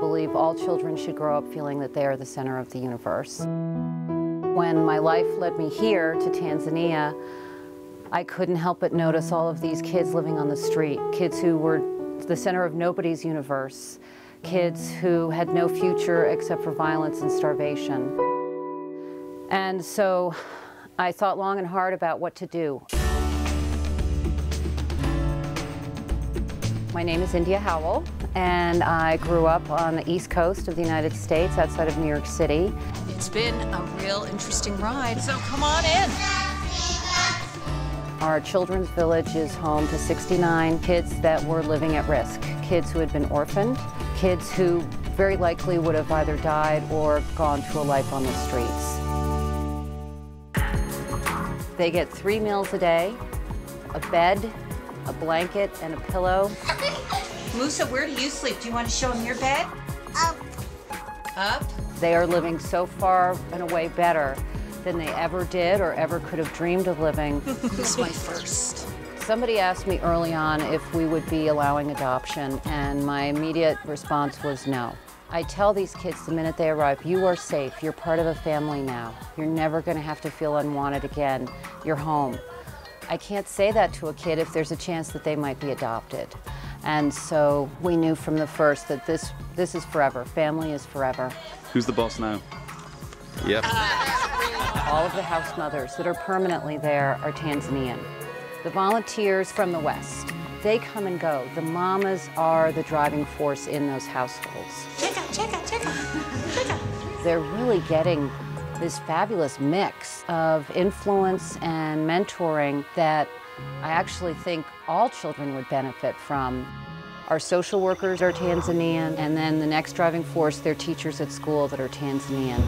believe all children should grow up feeling that they are the center of the universe. When my life led me here to Tanzania, I couldn't help but notice all of these kids living on the street, kids who were the center of nobody's universe, kids who had no future except for violence and starvation. And so I thought long and hard about what to do. My name is India Howell, and I grew up on the East Coast of the United States, outside of New York City. It's been a real interesting ride, so come on in. Our children's village is home to 69 kids that were living at risk, kids who had been orphaned, kids who very likely would have either died or gone to a life on the streets. They get 3 meals a day, a bed, a blanket, and a pillow. Musa, where do you sleep? Do you want to show them your bed? Up. Up? They are living so far and away better than they ever did or ever could have dreamed of living. This is my first. Somebody asked me early on if we would be allowing adoption, and my immediate response was no. I tell these kids the minute they arrive, you are safe, you're part of a family now. You're never going to have to feel unwanted again. You're home. I can't say that to a kid if there's a chance that they might be adopted. And so we knew from the first that this is forever. Family is forever. Who's the boss now? Yep. All of the house mothers that are permanently there are Tanzanian. The volunteers from the West, they come and go. The mamas are the driving force in those households. Check. They're really getting this fabulous mix of influence and mentoring that I actually think all children would benefit from. Our social workers are Tanzanian, and then the next driving force, they're teachers at school that are Tanzanian.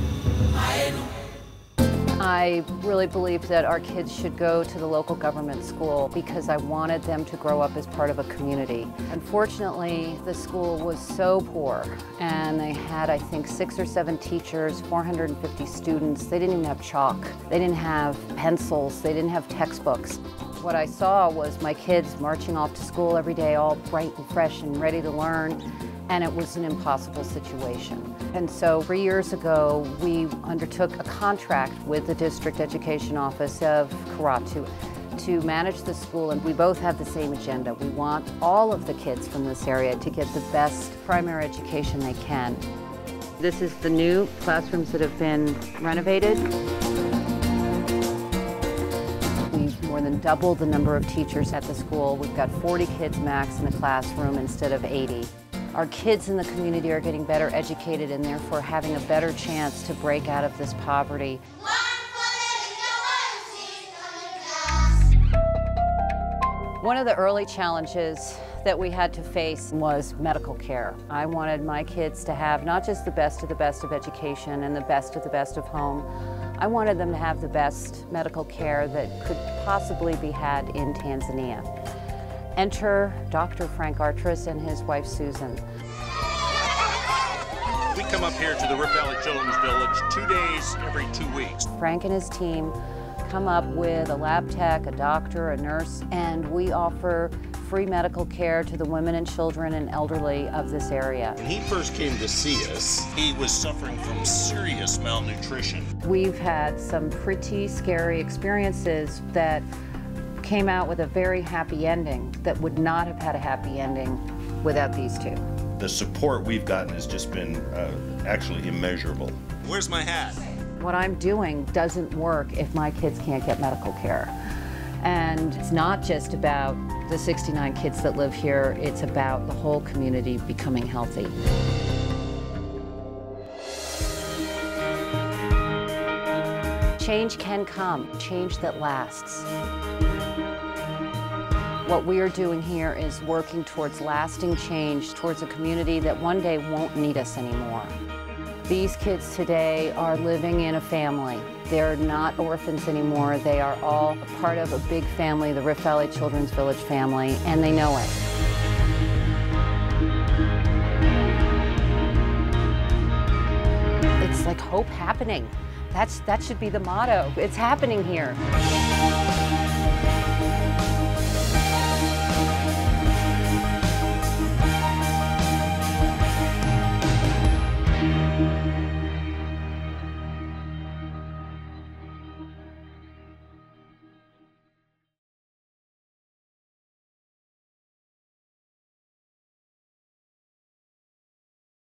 I really believed that our kids should go to the local government school because I wanted them to grow up as part of a community. Unfortunately, the school was so poor, and they had, I think, 6 or 7 teachers, 450 students. They didn't even have chalk. They didn't have pencils. They didn't have textbooks. What I saw was my kids marching off to school every day, all bright and fresh and ready to learn, and it was an impossible situation. And so 3 years ago, we undertook a contract with the District Education Office of Karatu to manage the school, and we both have the same agenda. We want all of the kids from this area to get the best primary education they can. This is the new classrooms that have been renovated. We've more than doubled the number of teachers at the school. We've got 40 kids max in the classroom instead of 80. Our kids in the community are getting better educated and therefore having a better chance to break out of this poverty. One of the early challenges that we had to face was medical care. I wanted my kids to have not just the best of education and the best of home. I wanted them to have the best medical care that could possibly be had in Tanzania. Enter Dr. Frank Artris and his wife, Susan. We come up here to the Rift Valley Children's Village 2 days every 2 weeks. Frank and his team come up with a lab tech, a doctor, a nurse, and we offer free medical care to the women and children and elderly of this area. When he first came to see us, he was suffering from serious malnutrition. We've had some pretty scary experiences that came out with a very happy ending that would not have had a happy ending without these two. The support we've gotten has just been actually immeasurable. Where's my hat? What I'm doing doesn't work if my kids can't get medical care. And it's not just about the 69 kids that live here, it's about the whole community becoming healthy. Change can come, change that lasts. What we are doing here is working towards lasting change, towards a community that one day won't need us anymore. These kids today are living in a family. They're not orphans anymore. They are all a part of a big family, the Rift Valley Children's Village family, and they know it. It's like hope happening. That should be the motto. It's happening here.